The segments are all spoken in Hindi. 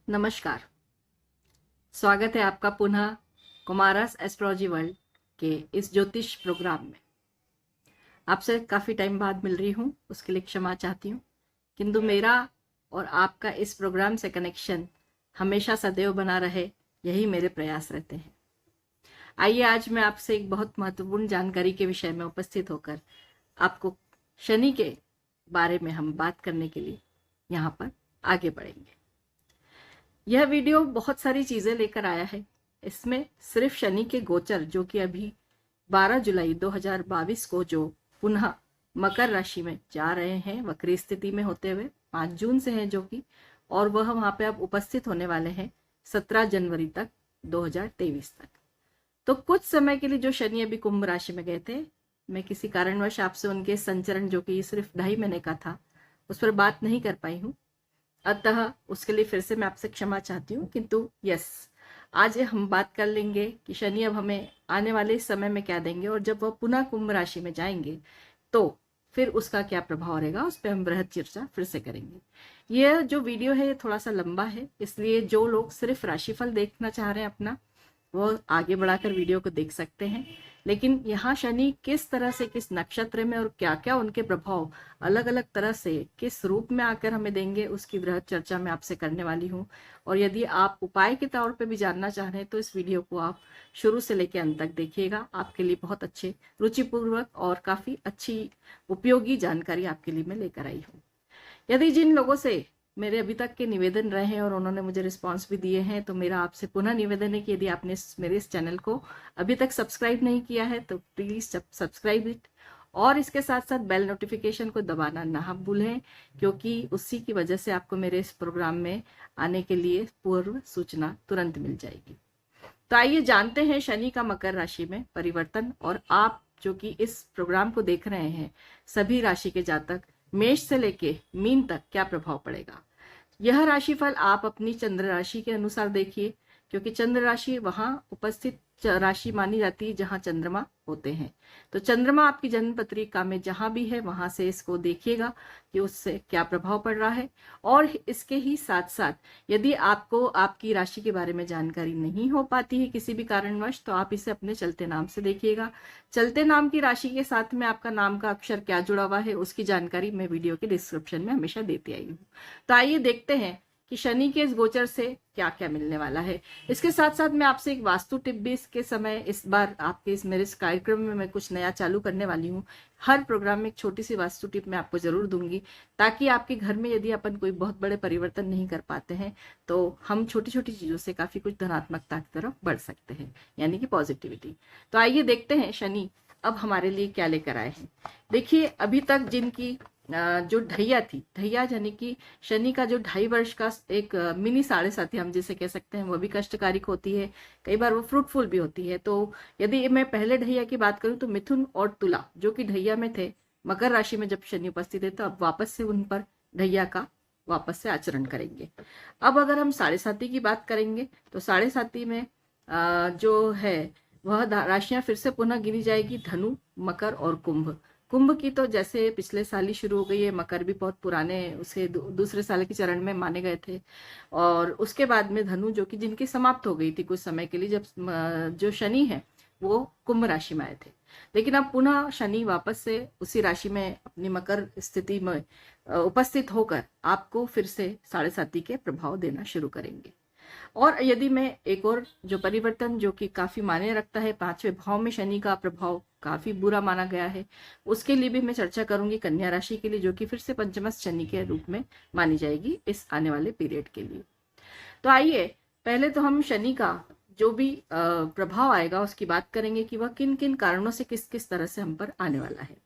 नमस्कार। स्वागत है आपका पुनः कुमारस एस्ट्रोलॉजी वर्ल्ड के इस ज्योतिष प्रोग्राम में। आपसे काफ़ी टाइम बाद मिल रही हूँ, उसके लिए क्षमा चाहती हूँ, किंतु मेरा और आपका इस प्रोग्राम से कनेक्शन हमेशा सदैव बना रहे, यही मेरे प्रयास रहते हैं। आइए आज मैं आपसे एक बहुत महत्वपूर्ण जानकारी के विषय में उपस्थित होकर आपको शनि के बारे में हम बात करने के लिए यहाँ पर आगे बढ़ेंगे। यह वीडियो बहुत सारी चीजें लेकर आया है। इसमें सिर्फ शनि के गोचर जो कि अभी 12 जुलाई 2022 को जो पुनः मकर राशि में जा रहे हैं, वक्री स्थिति में होते हुए 5 जून से हैं जो कि, और वह वहां पे अब उपस्थित होने वाले हैं 17 जनवरी तक 2023 तक। तो कुछ समय के लिए जो शनि अभी कुंभ राशि में गए थे, मैं किसी कारणवश आपसे उनके संचरण जो कि सिर्फ 2.5 महीने का था उस पर बात नहीं कर पाई हूँ, अतः उसके लिए फिर से मैं आपसे क्षमा चाहती हूँ। किंतु यस, आज हम बात कर लेंगे कि शनि अब हमें आने वाले समय में क्या देंगे, और जब वह पुनः कुंभ राशि में जाएंगे तो फिर उसका क्या प्रभाव रहेगा, उस पर हम बृहद चर्चा फिर से करेंगे। यह जो वीडियो है ये थोड़ा सा लंबा है, इसलिए जो लोग सिर्फ राशिफल देखना चाह रहे हैं अपना, वो आगे बढ़ाकर वीडियो को देख सकते हैं। लेकिन यहाँ शनि किस तरह से किस नक्षत्र में और क्या क्या उनके प्रभाव अलग अलग तरह से किस रूप में आकर हमें देंगे, उसकी बृहद चर्चा मैं आपसे करने वाली हूँ। और यदि आप उपाय के तौर पे भी जानना चाह रहे हैं तो इस वीडियो को आप शुरू से लेकर अंत तक देखिएगा। आपके लिए बहुत अच्छे, रुचिपूर्वक और काफी अच्छी उपयोगी जानकारी आपके लिए मैं लेकर आई हूँ। यदि जिन लोगों से मेरे अभी तक के निवेदन रहे हैं और उन्होंने मुझे रिस्पांस भी दिए हैं, तो मेरा आपसे पुनः निवेदन है कि यदि आपने मेरे इस चैनल को अभी तक सब्सक्राइब नहीं किया है तो प्लीज सब्सक्राइब इट, और इसके साथ साथ बेल नोटिफिकेशन को दबाना ना भूलें, क्योंकि उसी की वजह से आपको मेरे इस प्रोग्राम में आने के लिए पूर्व सूचना तुरंत मिल जाएगी। तो आइए जानते हैं शनि का मकर राशि में परिवर्तन, और आप जो कि इस प्रोग्राम को देख रहे हैं सभी राशि के जातक मेष से लेके मीन तक क्या प्रभाव पड़ेगा। यह राशिफल आप अपनी चंद्र राशि के अनुसार देखिए, क्योंकि चंद्र राशि वहां उपस्थित राशि मानी जाती है जहां चंद्रमा होते हैं। तो चंद्रमा आपकी जन्म पत्रिका में जहां भी है वहां से इसको देखिएगा कि उससे क्या प्रभाव पड़ रहा है। और इसके ही साथ साथ यदि आपको आपकी राशि के बारे में जानकारी नहीं हो पाती है किसी भी कारणवश, तो आप इसे अपने चलते नाम से देखिएगा। चलते नाम की राशि के साथ में आपका नाम का अक्षर क्या जुड़ा हुआ है, उसकी जानकारी मैं वीडियो के डिस्क्रिप्शन में हमेशा देती आई हूँ। तो आइए देखते हैं कि शनि के इस गोचर से क्या क्या मिलने वाला है। इसके साथ साथ मैं आपसे एक वास्तु टिप भी इसके समय इस बार आपके इस मेरे इस कार्यक्रम में मैं कुछ नया चालू करने वाली हूँ। हर प्रोग्राम में एक छोटी सी वास्तु टिप मैं आपको जरूर दूंगी, ताकि आपके घर में यदि अपन कोई बहुत बड़े परिवर्तन नहीं कर पाते हैं तो हम छोटी छोटी चीजों से काफी कुछ धनात्मकता की तरफ बढ़ सकते हैं, यानी कि पॉजिटिविटी। तो आइए देखते हैं शनि अब हमारे लिए क्या लेकर आए हैं। देखिए, अभी तक जिनकी जो ढैया थी, ढैया यानी कि शनि का जो 2.5 वर्ष का एक मिनी साढ़े साथी हम जिसे कह सकते हैं, वो भी कष्टकारिक होती है, कई बार वो फ्रूटफुल भी होती है। तो यदि मैं पहले ढैया की बात करूं तो मिथुन और तुला जो कि ढैया में थे, मकर राशि में जब शनि उपस्थित है, तो अब वापस से उन पर ढैया का वापस से आचरण करेंगे। अब अगर हम साढ़े साथी की बात करेंगे तो साढ़े साथी में जो है वह राशियां फिर से पुनः गिनी जाएगी, धनु, मकर और कुंभ। कुंभ की तो जैसे पिछले साल ही शुरू हो गई है, मकर भी बहुत पुराने उसे दूसरे साल के चरण में माने गए थे, और उसके बाद में धनु जो कि जिनकी समाप्त हो गई थी कुछ समय के लिए, जब जो शनि है वो कुंभ राशि में आए थे। लेकिन अब पुनः शनि वापस से उसी राशि में अपनी मकर स्थिति में उपस्थित होकर आपको फिर से साढ़े साथी के प्रभाव देना शुरू करेंगे। और यदि मैं एक और जो परिवर्तन जो कि काफी मायने रखता है, 5वें भाव में शनि का प्रभाव काफी बुरा माना गया है, उसके लिए भी मैं चर्चा करूंगी कन्या राशि के लिए, जो कि फिर से पंचमस्थ शनि के रूप में मानी जाएगी इस आने वाले पीरियड के लिए। तो आइए पहले तो हम शनि का जो भी प्रभाव आएगा उसकी बात करेंगे कि वह किन किन कारणों से किस किस तरह से हम पर आने वाला है।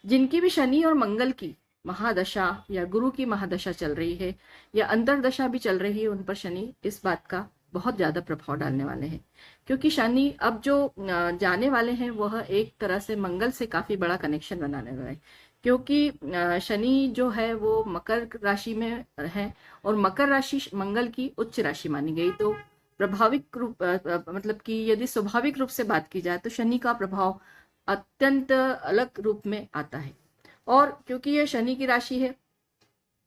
जिनकी भी शनि और मंगल की महादशा या गुरु की महादशा चल रही है या अंतरदशा भी चल रही है, उन पर शनि इस बात का बहुत ज्यादा प्रभाव डालने वाले हैं, क्योंकि शनि अब जो जाने वाले हैं वह एक तरह से मंगल से काफी बड़ा कनेक्शन बनाने वाले हैं, क्योंकि शनि जो है वो मकर राशि में है, और मकर राशि मंगल की उच्च राशि मानी गई। तो प्रभाविक रूप मतलब कि यदि स्वाभाविक रूप से बात की जाए तो शनि का प्रभाव अत्यंत अलग रूप में आता है। और क्योंकि यह शनि की राशि है,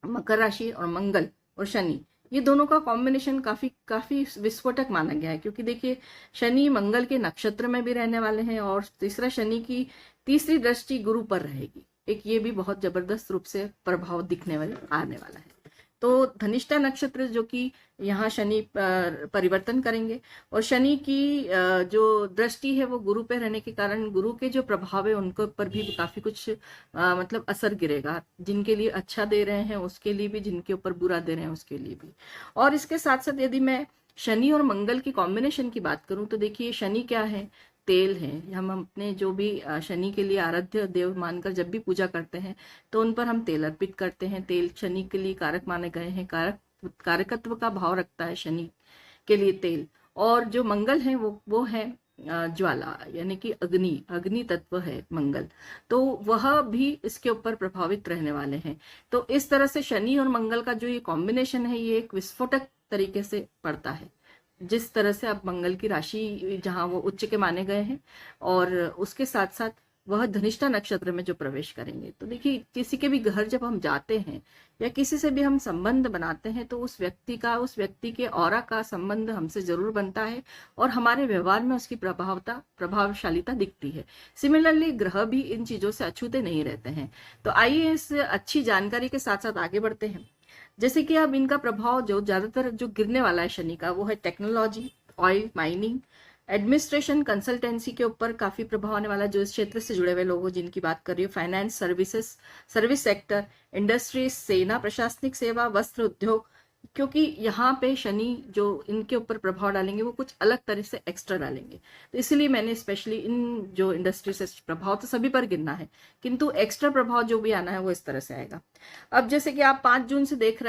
मकर राशि और मंगल और शनि ये दोनों का कॉम्बिनेशन काफी काफी विस्फोटक माना गया है, क्योंकि देखिए शनि मंगल के नक्षत्र में भी रहने वाले हैं और तीसरा शनि की तीसरी दृष्टि गुरु पर रहेगी। एक ये भी बहुत जबरदस्त रूप से प्रभाव दिखने वाले आने वाला है। तो धनिष्ठा नक्षत्र जो कि यहाँ शनि परिवर्तन करेंगे, और शनि की जो दृष्टि है वो गुरु पे रहने के कारण गुरु के जो प्रभाव है उनके ऊपर भी काफी कुछ मतलब असर गिरेगा। जिनके लिए अच्छा दे रहे हैं उसके लिए भी, जिनके ऊपर बुरा दे रहे हैं उसके लिए भी। और इसके साथ साथ यदि मैं शनि और मंगल की कॉम्बिनेशन की बात करूं तो देखिए शनि क्या है, तेल है। हम अपने जो भी शनि के लिए आराध्य देव मानकर जब भी पूजा करते हैं तो उन पर हम तेल अर्पित करते हैं। तेल शनि के लिए कारक माने गए हैं, कारकत्व का भाव रखता है शनि के लिए तेल। और जो मंगल है वो है ज्वाला, यानी कि अग्नि तत्व है मंगल, तो वह भी इसके ऊपर प्रभावित रहने वाले हैं। तो इस तरह से शनि और मंगल का जो ये कॉम्बिनेशन है ये एक विस्फोटक तरीके से पड़ता है। जिस तरह से अब मंगल की राशि जहां वो उच्च के माने गए हैं और उसके साथ साथ वह धनिष्ठा नक्षत्र में जो प्रवेश करेंगे, तो देखिए किसी के भी घर जब हम जाते हैं या किसी से भी हम संबंध बनाते हैं तो उस व्यक्ति के ऑरा का संबंध हमसे जरूर बनता है और हमारे व्यवहार में उसकी प्रभावशालिता दिखती है। सिमिलरली ग्रह भी इन चीजों से अछूते नहीं रहते हैं। तो आइए इस अच्छी जानकारी के साथ साथ आगे बढ़ते हैं। जैसे कि अब इनका प्रभाव जो ज्यादातर जो गिरने वाला है शनि का, वो है technology, oil, mining, administration, consultancy के ऊपर काफी प्रभाव आने वाला। जो इस क्षेत्र से जुड़े हुए लोग हो जिनकी बात कर रही हूँ, फाइनेंस, सर्विस सेक्टर, इंडस्ट्री, सेना, प्रशासनिक सेवा, वस्त्र उद्योग, क्योंकि यहाँ पे शनि जो इनके ऊपर प्रभाव डालेंगे वो कुछ अलग तरह से एक्स्ट्रा डालेंगे। तो इसलिए मैंने स्पेशली इन जो इंडस्ट्री से प्रभाव तो सभी पर गिरना है, किंतु एक्स्ट्रा प्रभाव जो भी आना है वो इस तरह से आएगा। अब जैसे कि आप 5 जून से देख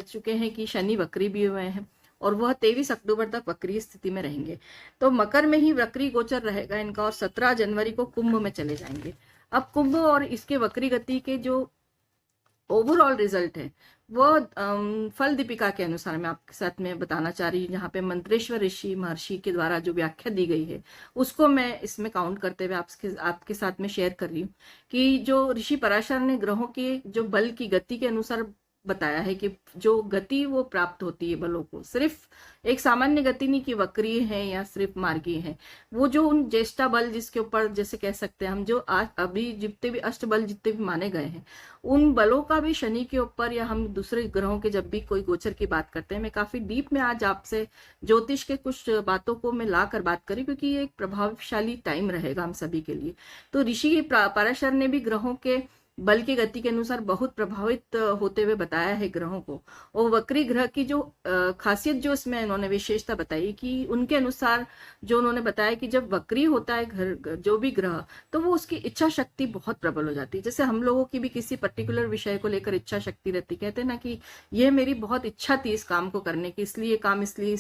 चुके हैं कि शनि वक्री भी हुए हैं और वह 23 अक्टूबर तक वक्री स्थिति में रहेंगे। तो मकर में ही वक्री गोचर रहेगा इनका और 17 जनवरी को कुंभ में चले जाएंगे। अब कुंभ और इसके वक्री गति के जो ओवरऑल रिजल्ट है वो फल दीपिका के अनुसार मैं आपके साथ में बताना चाह रही हूँ, जहाँ पे मंत्रेश्वर ऋषि महर्षि के द्वारा जो व्याख्या दी गई है उसको मैं इसमें काउंट करते हुए आपके साथ में शेयर कर रही हूँ कि जो ऋषि पराशर ने ग्रहों के जो बल की गति के अनुसार बताया है कि जो गति वो प्राप्त होती है बलों को, सिर्फ एक सामान्य गति नहीं कि वक्रीय है या सिर्फ मार्गीय है, वो जो उन ज्येष्ठा बल जिसके ऊपर जैसे कह सकते हैं हम, जो आज अभी जितने भी अष्ट बल जितने भी माने गए हैं उन बलों का भी शनि के ऊपर, या हम दूसरे ग्रहों के जब भी कोई गोचर की बात करते हैं, मैं काफी डीप में आज आपसे ज्योतिष के कुछ बातों को मैं ला कर बात करी क्योंकि ये एक प्रभावशाली टाइम रहेगा हम सभी के लिए। तो ऋषि पराशर ने भी ग्रहों के बल की गति के अनुसार बहुत प्रभावित होते हुए बताया है ग्रहों को। और वक्री ग्रह की जो खासियत जो इसमें उन्होंने विशेषता बताई कि उनके अनुसार जो उन्होंने बताया कि जब वक्री होता है घर जो भी ग्रह, तो वो उसकी इच्छा शक्ति बहुत प्रबल हो जाती है। जैसे हम लोगों की भी किसी पर्टिकुलर विषय को लेकर इच्छा शक्ति रहती, कहते हैं ना कि ये मेरी बहुत इच्छा थी इस काम को करने की, इसलिए काम इसलिए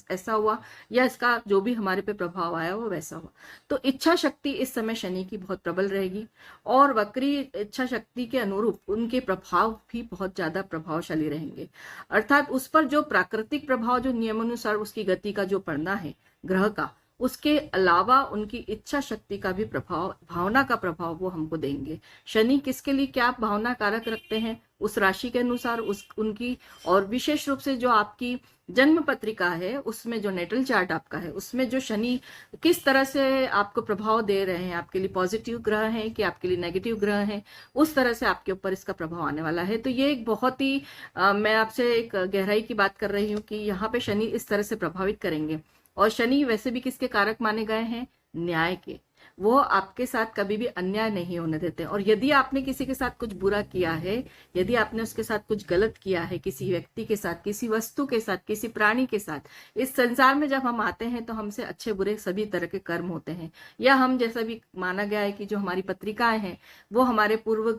ऐसा हुआ, या इसका जो भी हमारे पे प्रभाव आया वो वैसा हुआ। तो इच्छा शक्ति इस समय शनि की बहुत प्रबल रहेगी और वक्री इच्छा शक्ति के अनुरूप उनके प्रभाव भी बहुत ज्यादा प्रभावशाली रहेंगे। अर्थात उस पर जो प्राकृतिक प्रभाव जो नियमानुसार उसकी गति का जो पड़ना है ग्रह का, उसके अलावा उनकी इच्छा शक्ति का भी प्रभाव, भावना का प्रभाव वो हमको देंगे। शनि किसके लिए क्या भावना कारक रखते हैं उस राशि के अनुसार उनकी, और विशेष रूप से जो आपकी जन्म पत्रिका है उसमें जो नेटल चार्ट आपका है उसमें जो शनि किस तरह से आपको प्रभाव दे रहे हैं, आपके लिए पॉजिटिव ग्रह हैं कि आपके लिए नेगेटिव ग्रह हैं, उस तरह से आपके ऊपर इसका प्रभाव आने वाला है। तो ये एक बहुत ही मैं आपसे एक गहराई की बात कर रही हूँ कि यहाँ पे शनि इस तरह से प्रभावित करेंगे। और शनि वैसे भी किसके कारक माने गए हैं, न्याय के। वो आपके साथ कभी भी अन्याय नहीं होने देते। और यदि आपने किसी के साथ कुछ बुरा किया है, यदि आपने उसके साथ कुछ गलत किया है, किसी व्यक्ति के साथ, किसी वस्तु के साथ, किसी प्राणी के साथ, इस संसार में जब हम आते हैं तो हमसे अच्छे बुरे सभी तरह के कर्म होते हैं, या हम जैसा भी माना गया है कि जो हमारी पत्रिकाएं हैं वो हमारे पूर्व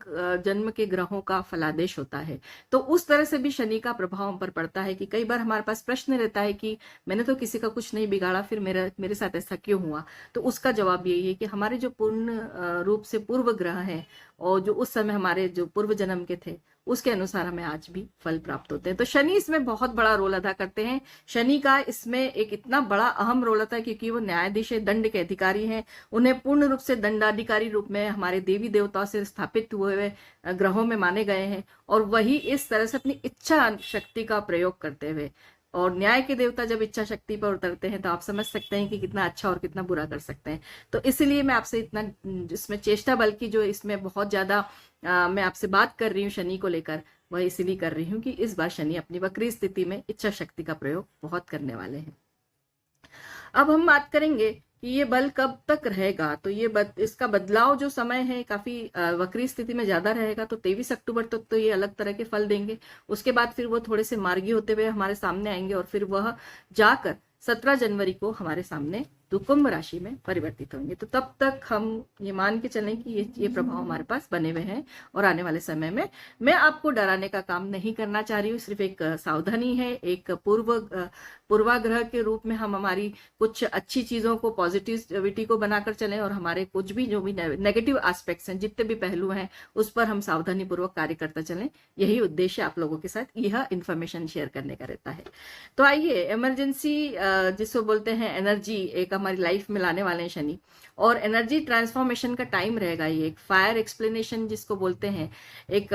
जन्म के ग्रहों का फलादेश होता है। तो उस तरह से भी शनि का प्रभाव हम पर पड़ता है कि कई बार हमारे पास प्रश्न रहता है कि मैंने तो किसी का कुछ नहीं बिगाड़ा, फिर मेरे साथ ऐसा क्यों हुआ। तो उसका जवाब यही है चाहिए कि हमारे जो पूर्ण रूप से पूर्व ग्रह हैं और जो उस समय हमारे जो पूर्व जन्म के थे उसके अनुसार हमें आज भी फल प्राप्त होते हैं। तो शनि इसमें बहुत बड़ा रोल अदा करते हैं। शनि का इसमें एक इतना बड़ा अहम रोल होता है क्योंकि वो न्यायाधीश दंड के अधिकारी हैं। उन्हें पूर्ण रूप से दंडाधिकारी रूप में हमारे देवी देवताओं से स्थापित हुए हुए ग्रहों में माने गए हैं और वही इस तरह से अपनी इच्छा शक्ति का प्रयोग करते हुए, और न्याय के देवता जब इच्छा शक्ति पर उतरते हैं तो आप समझ सकते हैं कि कितना अच्छा और कितना बुरा कर सकते हैं। तो इसलिए मैं आपसे इतना इसमें चेष्टा बल की जो इसमें बहुत ज्यादा मैं आपसे बात कर रही हूँ शनि को लेकर, वह इसलिए कर रही हूँ कि इस बार शनि अपनी वक्री स्थिति में इच्छा शक्ति का प्रयोग बहुत करने वाले हैं। अब हम बात करेंगे कि ये बल कब तक रहेगा। तो ये इसका बदलाव जो समय है काफी वक्री स्थिति में ज्यादा रहेगा। तो 23 अक्टूबर तक तो ये अलग तरह के फल देंगे। उसके बाद फिर वो थोड़े से मार्गी होते हुए हमारे सामने आएंगे और फिर वह जाकर 17 जनवरी को हमारे सामने कुंभ राशि में परिवर्तित होंगे। तो तब तक हम ये मान के चलें कि ये प्रभाव हमारे पास बने हुए हैं और आने वाले समय में मैं आपको डराने का काम नहीं करना चाह रही हूँ। सिर्फ एक सावधानी है, एक पूर्वाग्रह के रूप में हम हमारी कुछ अच्छी चीजों को, पॉजिटिविटी को बनाकर चलें और हमारे कुछ भी जो भी नेगेटिव एस्पेक्ट्स हैं, जितने भी पहलू हैं, उस पर हम सावधानी पूर्वक कार्य करते चलें। यही उद्देश्य आप लोगों के साथ यह इंफॉर्मेशन शेयर करने का रहता है। तो आइए, इमरजेंसी जिसको बोलते हैं एनर्जी एक हमारी लाइफ में लाने वाले हैं शनि, और एनर्जी ट्रांसफॉर्मेशन का टाइम रहेगा। ये एक फायर एक्सप्लेनेशन जिसको बोलते हैं, एक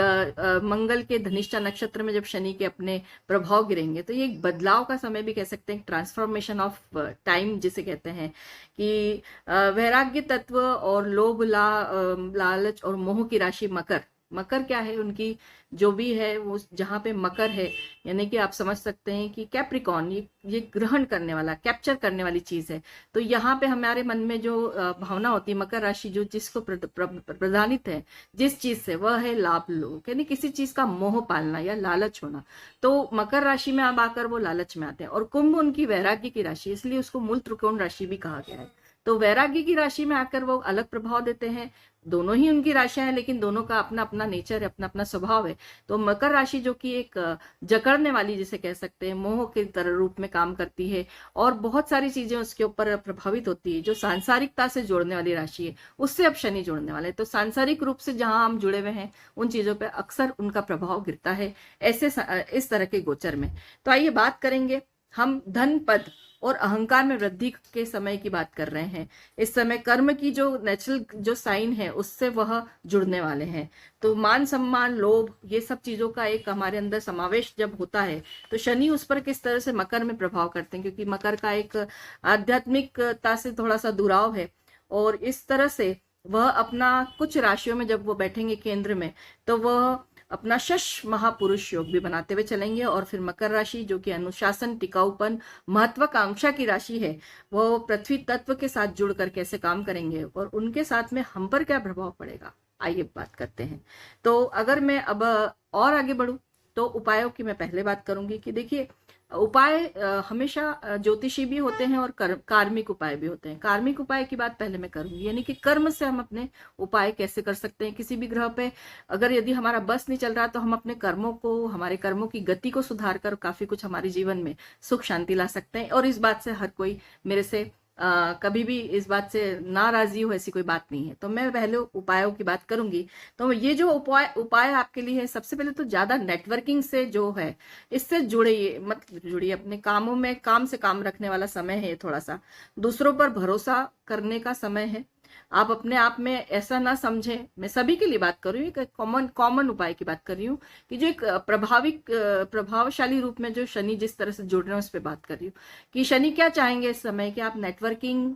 मंगल के धनिष्ठा नक्षत्र में जब शनि के अपने प्रभाव गिरेंगे तो ये एक बदलाव का समय भी कह सकते हैं, ट्रांसफॉर्मेशन ऑफ टाइम जिसे कहते हैं कि वैराग्य तत्व और लोभ लालच और मोह की राशि मकर। मकर क्या है, उनकी जो भी है वो जहां पे मकर है, यानी कि आप समझ सकते हैं कि कैप्रिकॉन ये ग्रहण करने वाला, कैप्चर करने वाली चीज है। तो यहाँ पे हमारे मन में जो भावना होती है, मकर राशि जो जिसको प्रधानित है जिस चीज से, वह है लाभ लोभ, यानी किसी चीज का मोह पालना या लालच होना। तो मकर राशि में अब आकर वो लालच में आते हैं। और कुंभ उनकी वैराग्य की राशि, इसलिए उसको मूल त्रिकोण राशि भी कहा गया है। तो वैराग्य की राशि में आकर वो अलग प्रभाव देते हैं। दोनों ही उनकी राशियां हैं लेकिन दोनों का अपना अपना नेचर है, अपना अपना स्वभाव है। तो मकर राशि जो कि एक जकड़ने वाली जिसे कह सकते हैं, मोह के तरह रूप में काम करती है और बहुत सारी चीजें उसके ऊपर प्रभावित होती है। जो सांसारिकता से जोड़ने वाली राशि है उससे अब शनि जोड़ने वाले, तो सांसारिक रूप से जहां हम जुड़े हुए हैं उन चीजों पर अक्सर उनका प्रभाव गिरता है ऐसे इस तरह के गोचर में। तो आइए बात करेंगे हम धन पद और अहंकार में वृद्धि के समय की बात कर रहे हैं। इस समय कर्म की जो नेचुरल जो साइन है उससे वह जुड़ने वाले हैं। तो मान सम्मान, लोभ, ये सब चीजों का एक हमारे अंदर समावेश जब होता है तो शनि उस पर किस तरह से मकर में प्रभाव करते हैं, क्योंकि मकर का एक आध्यात्मिकता से थोड़ा सा दुराव है। और इस तरह से वह अपना कुछ राशियों में जब वो बैठेंगे केंद्र में तो वह अपना शश महापुरुष योग भी बनाते हुए चलेंगे। और फिर मकर राशि जो कि अनुशासन, टिकाऊपन, महत्वाकांक्षा की राशि है, वो पृथ्वी तत्व के साथ जुड़कर कैसे काम करेंगे और उनके साथ में हम पर क्या प्रभाव पड़ेगा, आइए बात करते हैं। तो अगर मैं अब और आगे बढ़ूं तो उपायों की मैं पहले बात करूंगी कि देखिए, उपाय हमेशा ज्योतिषी भी होते हैं और कार्मिक उपाय भी होते हैं। कार्मिक उपाय की बात पहले मैं करूंगी, यानी कि कर्म से हम अपने उपाय कैसे कर सकते हैं। किसी भी ग्रह पे अगर यदि हमारा बस नहीं चल रहा तो हम अपने कर्मों को, हमारे कर्मों की गति को सुधार कर काफी कुछ हमारे जीवन में सुख शांति ला सकते हैं। और इस बात से हर कोई मेरे से कभी भी इस बात से नाराजी हो ऐसी कोई बात नहीं है। तो मैं पहले उपायों की बात करूंगी। तो ये जो उपाय आपके लिए है, सबसे पहले तो ज्यादा नेटवर्किंग से जो है इससे जुड़िए, मत जुड़िए, अपने कामों में काम से काम रखने वाला समय है। थोड़ा सा दूसरों पर भरोसा करने का समय है। आप अपने आप में ऐसा ना समझें, मैं सभी के लिए बात कर रही हूँ, एक कॉमन उपाय की बात कर रही हूँ कि जो एक प्रभावशाली रूप में जो शनि जिस तरह से जुड़ रहे हैं उस पर बात कर रही हूँ कि शनि क्या चाहेंगे इस समय कि आप नेटवर्किंग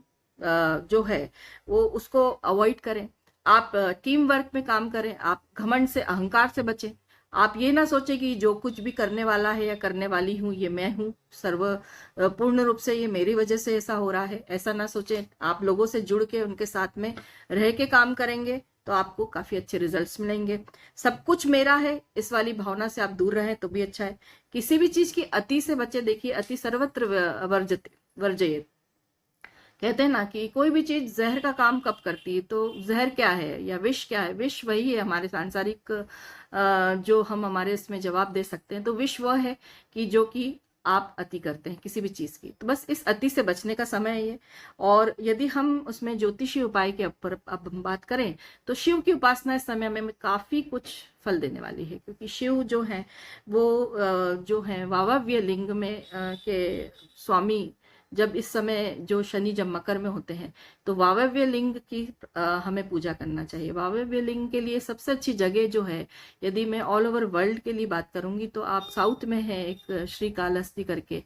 जो है वो उसको अवॉइड करें, आप टीम वर्क में काम करें, आप घमंड से, अहंकार से बचें। आप ये ना सोचें कि जो कुछ भी करने वाला है या करने वाली हूँ ये मैं हूँ, पूर्ण रूप से ये मेरी वजह से ऐसा हो रहा है, ऐसा ना सोचें। आप लोगों से जुड़ के उनके साथ में रह के काम करेंगे तो आपको काफी अच्छे रिजल्ट्स मिलेंगे। सब कुछ मेरा है, इस वाली भावना से आप दूर रहें तो भी अच्छा है। किसी भी चीज की अति से बचे। देखिए, अति सर्वत्र वर्जयेत, कहते हैं ना कि कोई भी चीज जहर का काम कब करती है। तो जहर क्या है या विष क्या है? विष वही है हमारे सांसारिक जो हम हमारे इसमें जवाब दे सकते हैं। तो विष वह है कि जो कि आप अति करते हैं किसी भी चीज की, तो बस इस अति से बचने का समय है ये। और यदि हम उसमें ज्योतिषी उपाय के ऊपर अब हम बात करें तो शिव की उपासना इस समय में काफी कुछ फल देने वाली है, क्योंकि शिव जो है वो जो है वायव्य लिंग में के स्वामी, जब इस समय जो शनि जब मकर में होते हैं तो वायव्य लिंग की हमें पूजा करना चाहिए। वायव्य लिंग के लिए सबसे अच्छी जगह जो है, यदि मैं ऑल ओवर वर्ल्ड के लिए बात करूंगी तो आप साउथ में है एक श्री कालहस्ती करके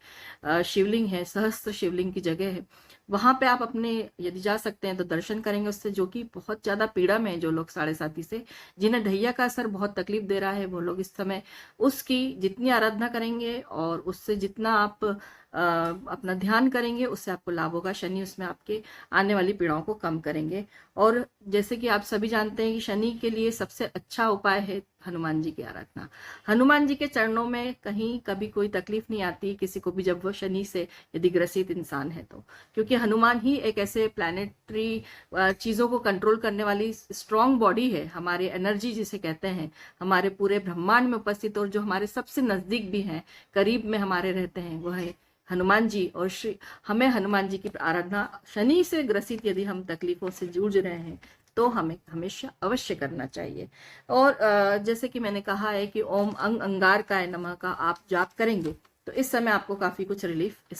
शिवलिंग है, सहस्त्र शिवलिंग की जगह है, वहां पे आप अपने यदि जा सकते हैं तो दर्शन करेंगे उससे। जो कि बहुत ज्यादा पीड़ा में है जो लोग 7.5 से, जिन्हें ढैया का असर बहुत तकलीफ दे रहा है, वो लोग इस समय उसकी जितनी आराधना करेंगे और उससे जितना आप अपना ध्यान करेंगे उससे आपको लाभ होगा। शनि उसमें आपके आने वाली पीड़ाओं को कम करेंगे। और जैसे कि आप सभी जानते हैं कि शनि के लिए सबसे अच्छा उपाय है हनुमान जी की आराधना। हनुमान जी के चरणों में कहीं कभी कोई तकलीफ नहीं आती किसी को भी जब वो शनि से यदि ग्रसित इंसान है तो, क्योंकि हनुमान ही एक ऐसे प्लैनेटरी चीजों को कंट्रोल करने वाली स्ट्रॉन्ग बॉडी है, हमारे एनर्जी जिसे कहते हैं, हमारे पूरे ब्रह्मांड में उपस्थित और जो हमारे सबसे नजदीक भी हैं, करीब में हमारे रहते हैं, वो है हनुमान जी। और हमें हनुमान जी की आराधना, शनि से ग्रसित यदि हम तकलीफों से जूझ रहे हैं तो हमें हमेशा अवश्य करना चाहिए। और जैसे कि मैंने कहा है कि ओम अंग अंगारकाय नमः का आप जाप करेंगे तो इस समय आपको काफी कुछ रिलीफ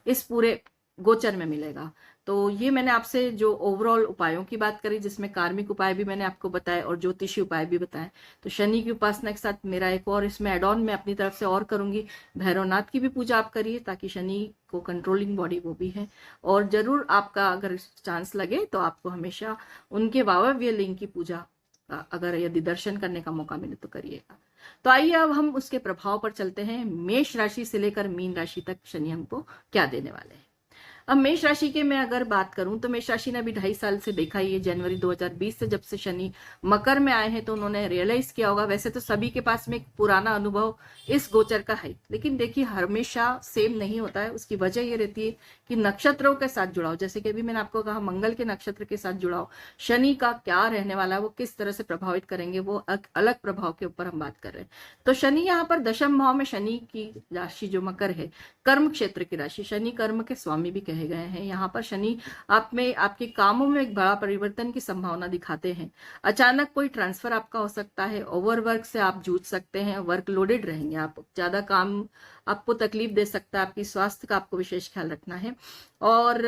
इस पूरे गोचर में मिलेगा। तो ये मैंने आपसे जो ओवरऑल उपायों की बात करी, जिसमें कार्मिक उपाय भी मैंने आपको बताए और ज्योतिषी उपाय भी बताए। तो शनि की उपासना के साथ मेरा एक और इसमें एड ऑन मैं अपनी तरफ से और करूंगी, भैरवनाथ की भी पूजा आप करिए ताकि शनि को कंट्रोलिंग बॉडी वो भी है। और जरूर आपका अगर चांस लगे तो आपको हमेशा उनके वायव्य लिंग की पूजा अगर यदि दर्शन करने का मौका मिले तो करिएगा। तो आइए अब हम उसके प्रभाव पर चलते हैं। मेष राशि से लेकर मीन राशि तक शनि हमको क्या देने वाले हैं। अब मेष राशि के मैं अगर बात करूं तो मेष राशि ने अभी 2.5 साल से देखा ही है, जनवरी 2020 से जब से शनि मकर में आए हैं तो उन्होंने रियलाइज किया होगा। वैसे तो सभी के पास में एक पुराना अनुभव इस गोचर का है, लेकिन देखिए हमेशा सेम नहीं होता है। उसकी वजह ये रहती है कि नक्षत्रों के साथ जुड़ाव, जैसे कि अभी मैंने आपको कहा मंगल के नक्षत्र के साथ जुड़ाव, शनि का क्या रहने वाला है, वो किस तरह से प्रभावित करेंगे, वो अलग प्रभाव के ऊपर हम बात कर रहे हैं। तो शनि यहाँ पर दशम भाव में, शनि की राशि जो मकर है कर्म क्षेत्र की राशि, शनि कर्म के स्वामी भी कहे गए हैं। यहाँ पर शनि आप में आपके कामों में एक बड़ा परिवर्तन की संभावना दिखाते हैं। अचानक कोई ट्रांसफर आपका हो सकता है, ओवरवर्क से आप जूझ सकते हैं, वर्क लोडेड रहेंगे आप, ज्यादा काम आपको तकलीफ दे सकता है, आपकी स्वास्थ्य का आपको विशेष ख्याल रखना है। और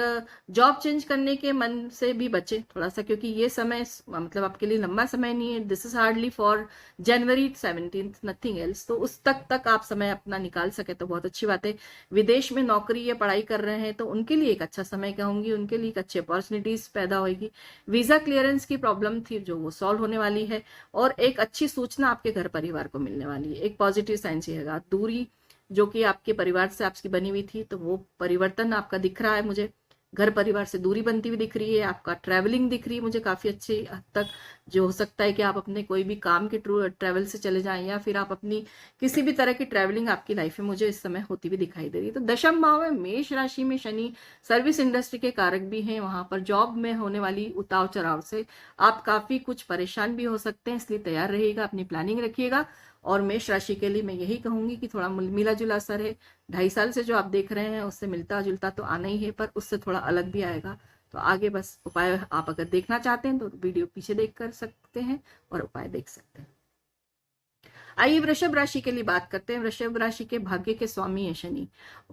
जॉब चेंज करने के मन से भी बचें थोड़ा सा, क्योंकि ये समय मतलब आपके लिए लंबा समय नहीं है। This is hardly for January 17, nothing else. तो उस तक आप समय अपना निकाल सके तो बहुत अच्छी बात है। विदेश में नौकरी या पढ़ाई कर रहे हैं तो उनके लिए एक अच्छा समय कहूंगी, उनके लिए एक अच्छी अपॉर्चुनिटीज पैदा होगी। वीजा क्लियरेंस की प्रॉब्लम थी जो वो सॉल्व होने वाली है, और एक अच्छी सूचना आपके घर परिवार को मिलने वाली है। एक पॉजिटिव साइन रहेगा। दूरी जो कि आपके परिवार से आपकी बनी हुई थी तो वो परिवर्तन आपका दिख रहा है मुझे, घर परिवार से दूरी बनती हुई दिख रही है। आपका ट्रैवलिंग दिख रही है मुझे काफी अच्छी हद तक, जो हो सकता है कि आप अपने कोई भी काम के ट्रैवल से चले जाएं या फिर आप अपनी किसी भी तरह की ट्रैवलिंग आपकी लाइफ में मुझे इस समय होती हुई दिखाई दे रही है। तो दशम भाव में मेष राशि में शनि सर्विस इंडस्ट्री के कारक भी हैं, वहां पर जॉब में होने वाली उतार चढ़ाव से आप काफी कुछ परेशान भी हो सकते हैं, इसलिए तैयार रहिएगा, अपनी प्लानिंग रखिएगा। और मेष राशि के लिए मैं यही कहूंगी कि थोड़ा मिला जुला असर है। 2.5 साल से जो आप देख रहे हैं उससे मिलता जुलता तो आना ही है, पर उससे थोड़ा अलग भी आएगा। तो आगे बस उपाय आप अगर देखना चाहते हैं तो वीडियो पीछे देख कर सकते हैं और उपाय देख सकते हैं। आइए वृषभ राशि के लिए बात करते हैं। वृषभ राशि के भाग्य के स्वामी है शनि।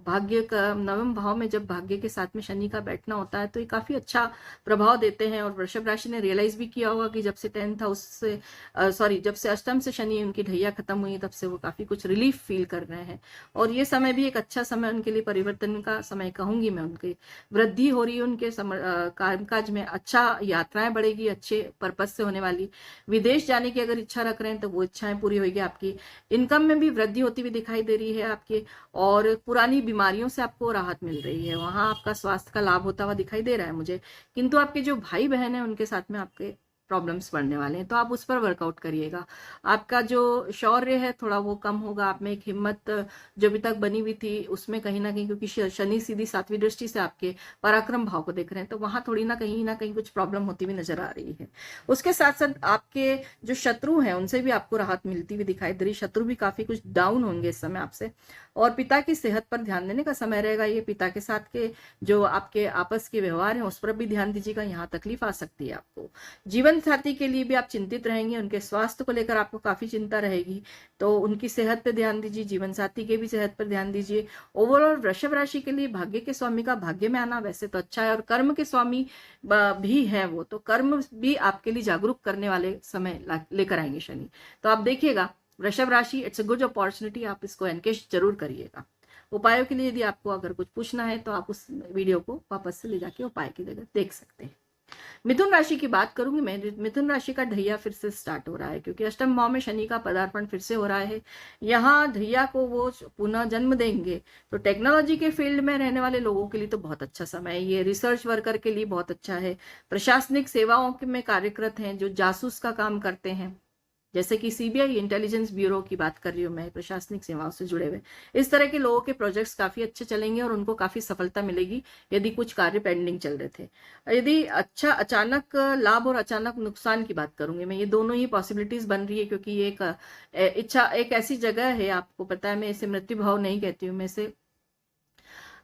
भाग्य का नवम भाव में जब भाग्य के साथ में शनि का बैठना होता है तो ये काफी अच्छा प्रभाव देते हैं। और वृषभ राशि ने रियलाइज भी किया होगा कि जब से 10th हाउस से जब से अष्टम से शनि उनकी ढैया खत्म हुई तब से वो काफी कुछ रिलीफ फील कर रहे हैं। और ये समय भी एक अच्छा समय उनके लिए, परिवर्तन का समय कहूंगी मैं। उनकी वृद्धि हो रही है, उनके कामकाज में अच्छा, यात्राएं बढ़ेगी, अच्छे पर्पज से होने वाली। विदेश जाने की अगर इच्छा रख रहे हैं तो वो इच्छाएं पूरी होगी। आपकी इनकम में भी वृद्धि होती हुई दिखाई दे रही है आपके, और पुरानी बीमारियों से आपको राहत मिल रही है। वहां आपका स्वास्थ्य का लाभ होता हुआ दिखाई दे रहा है मुझे। किंतु आपके जो भाई बहन है उनके साथ में आपके प्रॉब्लम्स बढ़ने वाले हैं, तो आप उस पर वर्कआउट करिएगा। आपका जो शौर्य है थोड़ा वो कम होगा, आप में एक हिम्मत जो अभी तक बनी हुई थी उसमें कहीं ना कहीं, क्योंकि शनि सीधी 7वीं दृष्टि से आपके पराक्रम भाव को देख रहे हैं, तो वहां थोड़ी ना कहीं कुछ प्रॉब्लम होती हुई नजर आ रही है। उसके साथ साथ आपके जो शत्रु हैं उनसे भी आपको राहत मिलती हुई दिखाई दे रही। शत्रु भी काफी कुछ डाउन होंगे इस समय आपसे, और पिता की सेहत पर ध्यान देने का समय रहेगा। ये पिता के साथ के जो आपके आपस के व्यवहार हैं उस पर भी ध्यान दीजिएगा, यहाँ तकलीफ आ सकती है आपको। जीवन साथी के लिए भी आप चिंतित रहेंगे, उनके स्वास्थ्य को लेकर आपको काफी चिंता रहेगी, तो उनकी सेहत पर ध्यान दीजिए, जीवन साथी के भी सेहत पर ध्यान दीजिए। ओवरऑल वृषभ राशि के लिए भाग्य के स्वामी का भाग्य में आना वैसे तो अच्छा है, और कर्म के स्वामी भी है वो, तो कर्म भी आपके लिए जागरूक करने वाले समय लेकर आएंगे शनि। तो आप देखिएगा वृषभ राशि, इट्स अ गुड अपॉर्चुनिटी, आप इसको एनकेश जरूर करिएगा। उपायों के लिए यदि आपको अगर कुछ पूछना है तो आप उस वीडियो को वापस से ले जाके उपाय की जगह देख सकते हैं। मिथुन राशि की बात करूंगी मैं। मिथुन राशि का ढैया फिर से स्टार्ट हो रहा है, क्योंकि अष्टम भाव में शनि का पदार्पण फिर से हो रहा है। यहाँ ढैया को वो पुनः जन्म देंगे, तो टेक्नोलॉजी के फील्ड में रहने वाले लोगों के लिए तो बहुत अच्छा समय है, ये रिसर्च वर्कर के लिए बहुत अच्छा है। प्रशासनिक सेवाओं में कार्यरत हैं, जो जासूस का काम करते हैं, जैसे कि सीबीआई इंटेलिजेंस ब्यूरो की बात कर रही हूँ मैं, प्रशासनिक सेवाओं से जुड़े हुए इस तरह के लोगों के प्रोजेक्ट्स काफी अच्छे चलेंगे और उनको काफी सफलता मिलेगी यदि कुछ कार्य पेंडिंग चल रहे थे। यदि अच्छा अचानक लाभ और अचानक नुकसान की बात करूंगी मैं, ये दोनों ही पॉसिबिलिटीज बन रही है, क्योंकि ये एक इच्छा एक ऐसी जगह है, आपको पता है मैं इसे मृत्यु भाव नहीं कहती हूँ, मैं इसे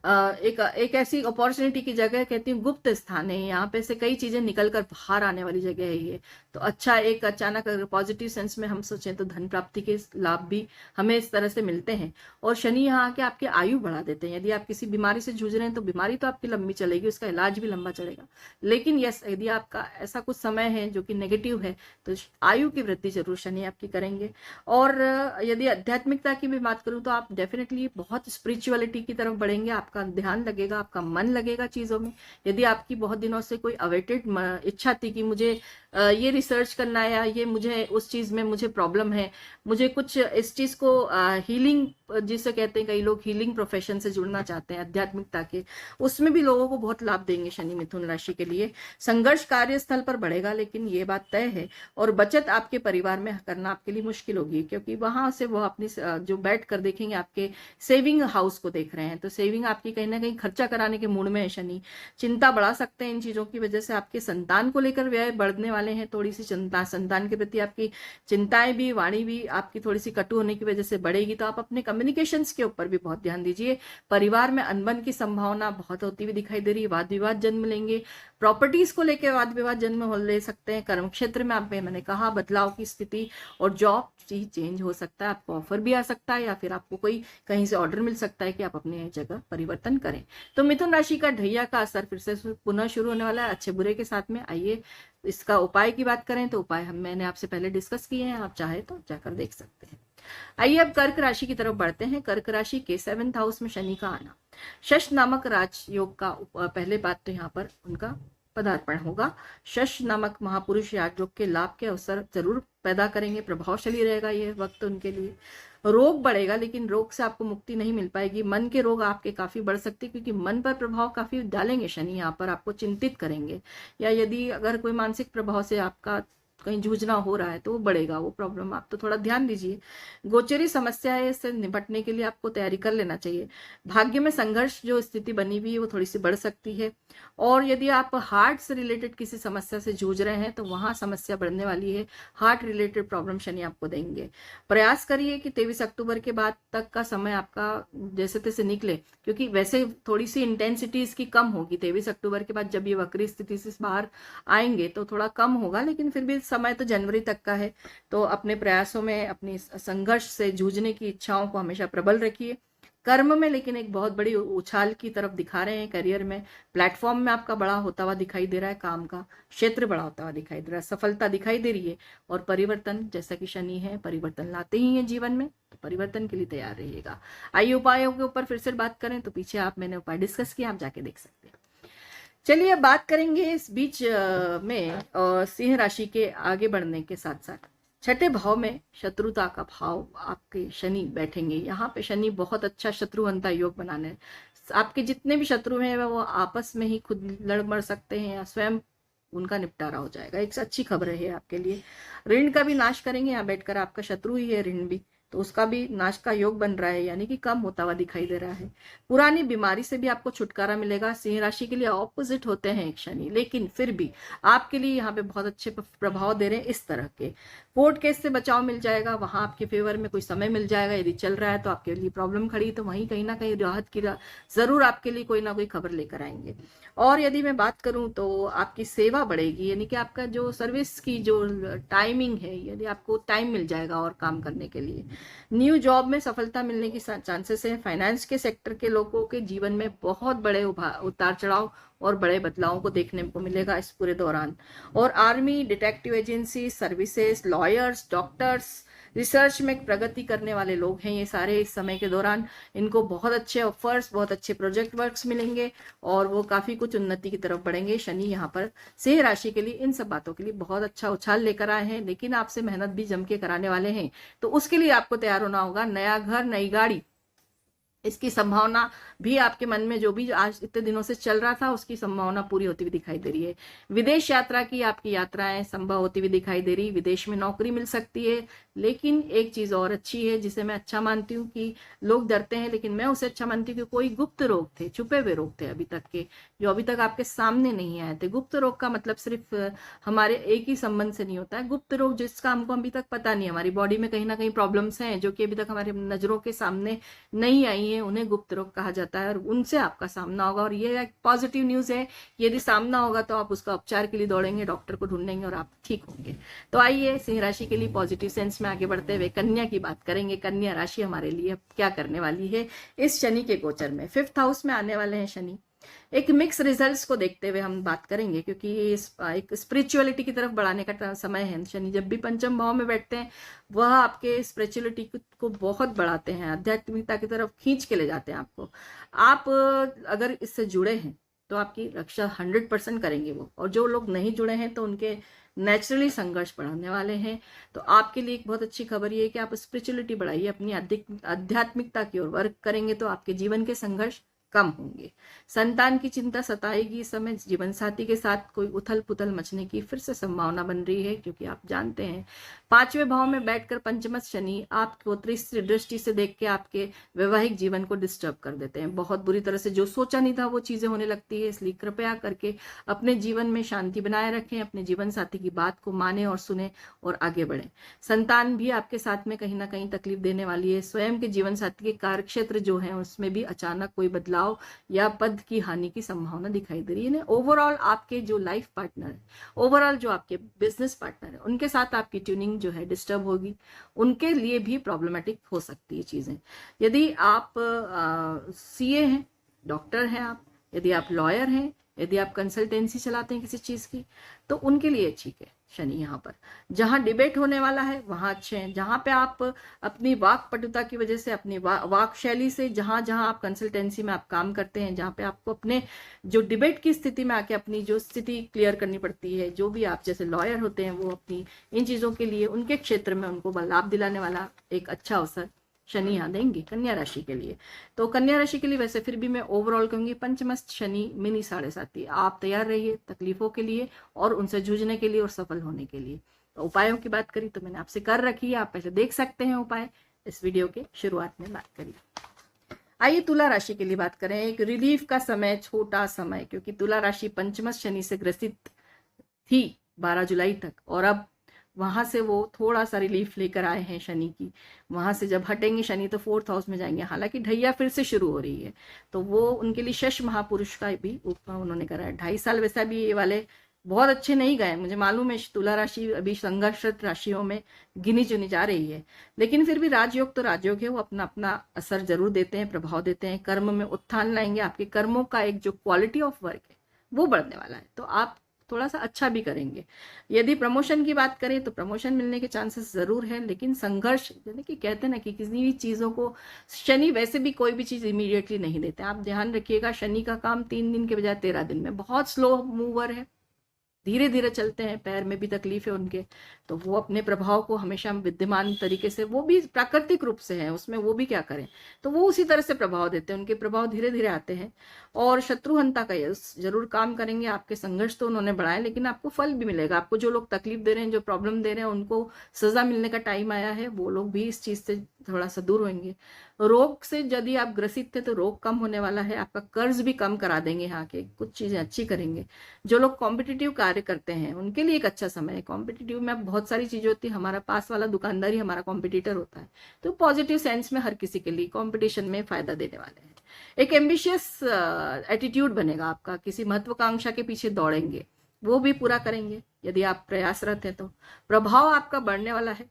एक ऐसी अपॉर्चुनिटी की जगह कहती हूँ, गुप्त स्थान है, यहाँ पे से कई चीजें निकल कर बाहर आने वाली जगह है ये। तो अच्छा, एक अचानक अगर पॉजिटिव सेंस में हम सोचें तो धन प्राप्ति के लाभ भी हमें इस तरह से मिलते हैं। और शनि यहाँ आके आपकी आयु बढ़ा देते हैं। यदि आप किसी बीमारी से जूझ रहे हैं तो बीमारी तो आपकी लंबी चलेगी, उसका इलाज भी लंबा चलेगा, लेकिन यस यदि आपका ऐसा कुछ समय है जो कि नेगेटिव है तो आयु की वृद्धि जरूर शनि आपकी करेंगे। और यदि आध्यात्मिकता की भी बात करूं तो आप डेफिनेटली बहुत स्पिरिचुअलिटी की तरफ बढ़ेंगे, आपका ध्यान लगेगा, आपका मन लगेगा चीजों में। यदि आपकी बहुत दिनों से कोई अवेटेड इच्छा थी कि मुझे ये रिसर्च करना है, या ये मुझे उस चीज में मुझे प्रॉब्लम है, मुझे कुछ इस चीज को हीलिंग जिसे कहते हैं, कई लोग हीलिंग प्रोफेशन से जुड़ना चाहते हैं आध्यात्मिकता के, उसमें भी लोगों को बहुत लाभ देंगे शनि मिथुन राशि के लिए। संघर्ष कार्यस्थल पर बढ़ेगा, लेकिन ये बात तय है, और बचत आपके परिवार में करना आपके लिए मुश्किल होगी, क्योंकि वहां से वो अपनी जो बैठ कर देखेंगे आपके सेविंग हाउस को देख रहे हैं, तो सेविंग आपकी कहीं ना कहीं खर्चा कराने के मूड में है शनि। चिंता बढ़ा सकते हैं इन चीजों की वजह से, आपके संतान को लेकर व्यय बढ़ने वाले हैं, थोड़ी सी चिंता, संतान के प्रति आपकी चिंताएं भी, वाणी भी आपकी थोड़ी सी कटु होने की वजह से बढ़ेगी। तो आप अपने कम्युनिकेशंस के ऊपर भी बहुत ध्यान दीजिए। परिवार में अनबन की संभावना बहुत होती हुई दिखाई दे रही है, वाद विवाद जन्म लेंगे, प्रॉपर्टीज को लेकर वाद विवाद जन्म ले सकते हैं। कर्म क्षेत्र में आप मैंने कहा बदलाव की स्थिति, और जॉब चेंज हो सकता है, आपको ऑफर भी आ सकता है, या फिर आपको कोई कहीं से ऑर्डर मिल सकता है कि आप अपने जगह परिवर्तन करें। तो मिथुन राशि का ढैया का असर फिर से पुनः शुरू होने वाला है अच्छे बुरे के साथ में। आइए इसका उपाय की बात करें तो उपाय मैंने आपसे पहले डिस्कस किए हैं, आप चाहे तो जाकर देख सकते हैं। आइए अब कर्क राशि की तरफ बढ़ते हैं। कर्क राशि के 7th हाउस में शनि का आना, शश नामक राजयोग का पहले बात तो यहाँ पर उनका पदार्पण होगा। शश नामक महापुरुष राजयोग के लाभ के अवसर जरूर पैदा करेंगे, प्रभावशाली रहेगा ये वक्त उनके लिए। रोग बढ़ेगा, लेकिन रोग से आपको मुक्ति नहीं मिल पाएगी। मन के रोग आपके काफी बढ़ सकते हैं, क्योंकि मन पर प्रभाव काफी डालेंगे शनि, यहाँ पर आपको चिंतित करेंगे, या यदि अगर कोई मानसिक प्रभाव से आपका कहीं जूझना हो रहा है तो वो बढ़ेगा वो प्रॉब्लम, आप तो थोड़ा ध्यान दीजिए। गोचरी समस्या है, इससे निपटने के लिए आपको तैयारी कर लेना चाहिए। भाग्य में संघर्ष जो स्थिति बनी हुई है वो थोड़ी सी बढ़ सकती है, और यदि आप हार्ट से रिलेटेड किसी समस्या से जूझ रहे हैं तो वहां समस्या बढ़ने वाली है, हार्ट रिलेटेड प्रॉब्लम शनि आपको देंगे। प्रयास करिए कि 23 अक्टूबर के बाद तक का समय आपका जैसे तैसे निकले, क्योंकि वैसे थोड़ी सी इंटेंसिटी इसकी कम होगी 23 अक्टूबर के बाद, जब ये वक्री स्थिति से बाहर आएंगे तो थोड़ा कम होगा, लेकिन फिर भी समय तो जनवरी तक का है। तो अपने प्रयासों में अपनी संघर्ष से जूझने की इच्छाओं को हमेशा प्रबल रखिए। कर्म में लेकिन एक बहुत बड़ी उछाल की तरफ दिखा रहे हैं, करियर में प्लेटफॉर्म में आपका बड़ा होता हुआ दिखाई दे रहा है, काम का क्षेत्र बड़ा होता हुआ दिखाई दे रहा है, सफलता दिखाई दे रही है, और परिवर्तन जैसा कि शनि है परिवर्तन लाते ही हैं जीवन में, तो परिवर्तन के लिए तैयार रहिएगा। आइए उपायों के ऊपर फिर से बात करें तो पीछे आप मैंने उपाय डिस्कस किया, आप जाके देख सकते हैं। चलिए अब बात करेंगे इस बीच में सिंह राशि के आगे बढ़ने के साथ साथ 6ठे भाव में शत्रुता का भाव आपके शनि बैठेंगे। यहाँ पे शनि बहुत अच्छा शत्रुवंता योग बनाने, आपके जितने भी शत्रु हैं वो आपस में ही खुद लड़ मर सकते हैं, या स्वयं उनका निपटारा हो जाएगा। एक अच्छी खबर है आपके लिए। ऋण का भी नाश करेंगे, यहाँ बैठकर आपका शत्रु ही है ऋण भी, तो उसका भी नाश का योग बन रहा है, यानी कि कम होता हुआ दिखाई दे रहा है। पुरानी बीमारी से भी आपको छुटकारा मिलेगा। सिंह राशि के लिए ऑपोजिट होते हैं एक शनि, लेकिन फिर भी आपके लिए यहाँ पे बहुत अच्छे प्रभाव दे रहे हैं इस तरह के। कोर्ट केस से बचाव मिल जाएगा, वहां आपके फेवर में कोई समय मिल जाएगा। यदि चल रहा है तो आपके लिए प्रॉब्लम खड़ी, तो वहीं कहीं ना कहीं राहत की जरूर आपके लिए कोई ना कोई खबर लेकर आएंगे। और यदि मैं बात करूं तो आपकी सेवा बढ़ेगी, यानी कि आपका जो सर्विस की जो टाइमिंग है, यदि आपको टाइम मिल जाएगा और काम करने के लिए। न्यू जॉब में सफलता मिलने की चांसेस है। फाइनेंस के सेक्टर के लोगों के जीवन में बहुत बड़े उतार चढ़ाव और बड़े बदलावों को देखने को मिलेगा इस पूरे दौरान। और army, detective agency, services, lawyers, doctors, research में प्रगति करने वाले लोग हैं ये सारे इस समय के दौरान। इनको बहुत अच्छे ऑफर्स, बहुत अच्छे प्रोजेक्ट वर्क्स मिलेंगे और वो काफी कुछ उन्नति की तरफ बढ़ेंगे। शनि यहाँ पर सिंह राशि के लिए इन सब बातों के लिए बहुत अच्छा उछाल लेकर आए हैं, लेकिन आपसे मेहनत भी जम के कराने वाले हैं। तो उसके लिए आपको तैयार होना होगा। नया घर, नई गाड़ी, इसकी संभावना भी आपके मन में जो भी आज इतने दिनों से चल रहा था उसकी संभावना पूरी होती हुई दिखाई दे रही है। विदेश यात्रा की आपकी यात्राएं संभव होती हुई दिखाई दे रही। विदेश में नौकरी मिल सकती है। लेकिन एक चीज और अच्छी है जिसे मैं अच्छा मानती हूँ कि लोग डरते हैं, लेकिन मैं उसे अच्छा मानती हूँ कि कोई गुप्त रोग थे, छुपे हुए रोग थे अभी तक के, जो अभी तक आपके सामने नहीं आए थे। गुप्त रोग का मतलब सिर्फ हमारे एक ही संबंध से नहीं होता है। गुप्त रोग जिसका हमको अभी तक पता नहीं, हमारी बॉडी में कहीं ना कहीं प्रॉब्लम्स हैं जो कि अभी तक हमारे नजरों के सामने नहीं आई है, उन्हें गुप्त रोग कहा जाता है और उनसे आपका सामना होगा। और ये एक पॉजिटिव न्यूज है, यदि सामना होगा तो आप उसका उपचार के लिए दौड़ेंगे, डॉक्टर को ढूंढेंगे और आप ठीक होंगे। तो आइए सिंह राशि के लिए पॉजिटिव सेंस में आगे बढ़ते हुए कन्या की बात करेंगे। कन्या राशि हमारे लिए क्या करने वाली है इस शनि के गोचर में। 5th हाउस में आने वाले हैं शनि। एक मिक्स रिजल्ट्स को देखते हुए हम बात करेंगे, क्योंकि ये एक स्पिरिचुअलिटी की तरफ बढ़ाने का समय है। शनि जब भी पंचम भाव में बैठते हैं वह आपके स्पिरिचुअलिटी को बहुत बढ़ाते हैं, आध्यात्मिकता की तरफ खींच के ले जाते हैं आपको। आप अगर इससे जुड़े हैं तो आपकी रक्षा 100% करेंगे वो, और जो लोग नहीं जुड़े हैं तो उनके नेचुरली संघर्ष बढ़ाने वाले हैं। तो आपके लिए एक बहुत अच्छी खबर ये है कि आप स्पिरिचुअलिटी बढ़ाइए, अपनी आध्यात्मिकता की ओर वर्क करेंगे तो आपके जीवन के संघर्ष कम होंगे। संतान की चिंता सताएगी इस समय। जीवन साथी के साथ कोई उथल पुथल मचने की फिर से संभावना बन रही है, क्योंकि आप जानते हैं 5वें भाव में बैठकर पंचमत शनि आपको तीसरी दृष्टि से देख के आपके वैवाहिक जीवन को डिस्टर्ब कर देते हैं। बहुत बुरी तरह से जो सोचा नहीं था वो चीजें होने लगती है। इसलिए कृपया करके अपने जीवन में शांति बनाए रखें, अपने जीवन साथी की बात को माने और सुने और आगे बढ़े। संतान भी आपके साथ में कहीं ना कहीं तकलीफ देने वाली है। स्वयं के जीवन साथी के कार्य क्षेत्र जो है उसमें भी अचानक कोई बदलाव या पद की हानि की संभावना दिखाई दे रही है। ओवरऑल आपके जो लाइफ पार्टनर है, ओवरऑल जो आपके बिजनेस पार्टनर है, उनके साथ आपकी ट्यूनिंग जो है डिस्टर्ब होगी, उनके लिए भी प्रॉब्लमेटिक हो सकती है चीजें। यदि आप सीए हैं, डॉक्टर हैं आप, यदि आप लॉयर हैं, यदि आप कंसल्टेंसी चलाते हैं किसी चीज की, तो उनके लिए ठीक है शनि। यहाँ पर जहां डिबेट होने वाला है वहां अच्छे हैं। जहां पे आप अपनी वाक पटुता की वजह से, अपनी वाक शैली से, जहां जहां आप कंसल्टेंसी में आप काम करते हैं, जहां पे आपको अपने जो डिबेट की स्थिति में आके अपनी जो स्थिति क्लियर करनी पड़ती है, जो भी आप जैसे लॉयर होते हैं वो अपनी इन चीजों के लिए उनके क्षेत्र में उनको लाभ दिलाने वाला एक अच्छा अवसर शनि यहाँ देंगे कन्या राशि के लिए। तो कन्या राशि के लिए वैसे फिर भी मैं ओवरऑल कहूंगी पंचमस्त शनि मिनी 7.5। आप तैयार रहिए तकलीफों के लिए और उनसे जूझने के लिए और सफल होने के लिए। तो उपायों की बात करी तो मैंने आपसे कर रखी है, आप पहले देख सकते हैं उपाय, इस वीडियो के शुरुआत में बात करी। आइए तुला राशि के लिए बात करें। एक रिलीफ का समय, छोटा समय, क्योंकि तुला राशि पंचमस्त शनि से ग्रसित थी 12 जुलाई तक, और अब वहां से वो थोड़ा सा रिलीफ लेकर आए हैं शनि की। वहां से जब हटेंगे शनि तो 4th हाउस में जाएंगे। हालांकि ढैया फिर से शुरू हो रही है, तो वो उनके लिए शश महापुरुष का भी उन्होंने करा है। 2.5 साल वैसा भी ये वाले बहुत अच्छे नहीं गए, मुझे मालूम है। तुला राशि अभी संघर्षरत राशियों में गिनी चुनी जा रही है, लेकिन फिर भी राजयोग तो राजयोग है, वो अपना अपना असर जरूर देते हैं, प्रभाव देते हैं। कर्म में उत्थान लाएंगे। आपके कर्मों का एक जो क्वालिटी ऑफ वर्क है वो बढ़ने वाला है, तो आप थोड़ा सा अच्छा भी करेंगे। यदि प्रमोशन की बात करें तो प्रमोशन मिलने के चांसेस जरूर है, लेकिन संघर्ष, यानी कि कहते हैं ना कि किसी भी चीजों को शनि वैसे भी कोई भी चीज इमीडिएटली नहीं देते। आप ध्यान रखिएगा, शनि का काम 3 दिन के बजाय 13 दिन में, बहुत स्लो मूवर है। धीरे धीरे चलते हैं, पैर में भी तकलीफ है उनके, तो वो अपने प्रभाव को हमेशा विद्यमान तरीके से, वो भी प्राकृतिक रूप से है, उसमें वो भी क्या करें, तो वो उसी तरह से प्रभाव देते हैं, उनके प्रभाव धीरे धीरे आते हैं। और शत्रुहंता का यश जरूर काम करेंगे, आपके संघर्ष तो उन्होंने बढ़ाए, लेकिन आपको फल भी मिलेगा। आपको जो लोग तकलीफ दे रहे हैं, जो प्रॉब्लम दे रहे हैं, उनको सजा मिलने का टाइम आया है, वो लोग भी इस चीज से थोड़ा सा दूर होंगे। रोग से यदि आप ग्रसित थे तो रोग कम होने वाला है, आपका कर्ज भी कम करा देंगे, यहाँ के कुछ चीजें अच्छी करेंगे। जो लोग कॉम्पिटिटिव कार्य करते हैं उनके लिए एक अच्छा समय है। कॉम्पिटिटिव में बहुत सारी चीजें होती है, हमारा पास वाला दुकानदार ही हमारा कॉम्पिटिटर होता है, तो पॉजिटिव सेंस में हर किसी के लिए कॉम्पिटिशन में फायदा देने वाले हैं। एक एम्बिशियस एटीट्यूड बनेगा आपका, किसी महत्वाकांक्षा के पीछे दौड़ेंगे, वो भी पूरा करेंगे यदि आप प्रयासरत हैं तो। प्रभाव आपका बढ़ने वाला है,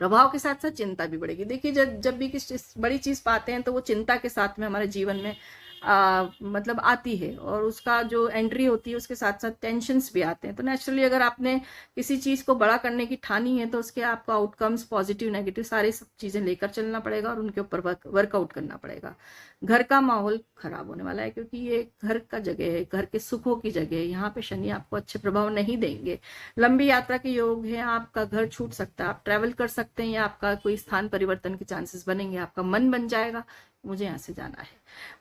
प्रभाव के साथ साथ चिंता भी बढ़ेगी। देखिए, जब भी किसी बड़ी चीज पाते हैं तो वो चिंता के साथ में हमारे जीवन में मतलब आती है, और उसका जो एंट्री होती है उसके साथ साथ टेंशन्स भी आते हैं। तो नेचुरली अगर आपने किसी चीज को बड़ा करने की ठानी है तो उसके आपको आउटकम्स पॉजिटिव नेगेटिव सारी सब चीजें लेकर चलना पड़ेगा, और उनके ऊपर वर्कआउट करना पड़ेगा। घर का माहौल खराब होने वाला है, क्योंकि ये घर का जगह है, घर के सुखों की जगह है, यहाँ पे शनि आपको अच्छे प्रभाव नहीं देंगे। लंबी यात्रा के योग है, आपका घर छूट सकता है, आप ट्रैवल कर सकते हैं, या आपका कोई स्थान परिवर्तन के चांसेस बनेंगे, आपका मन बन जाएगा मुझे यहाँ से जाना है,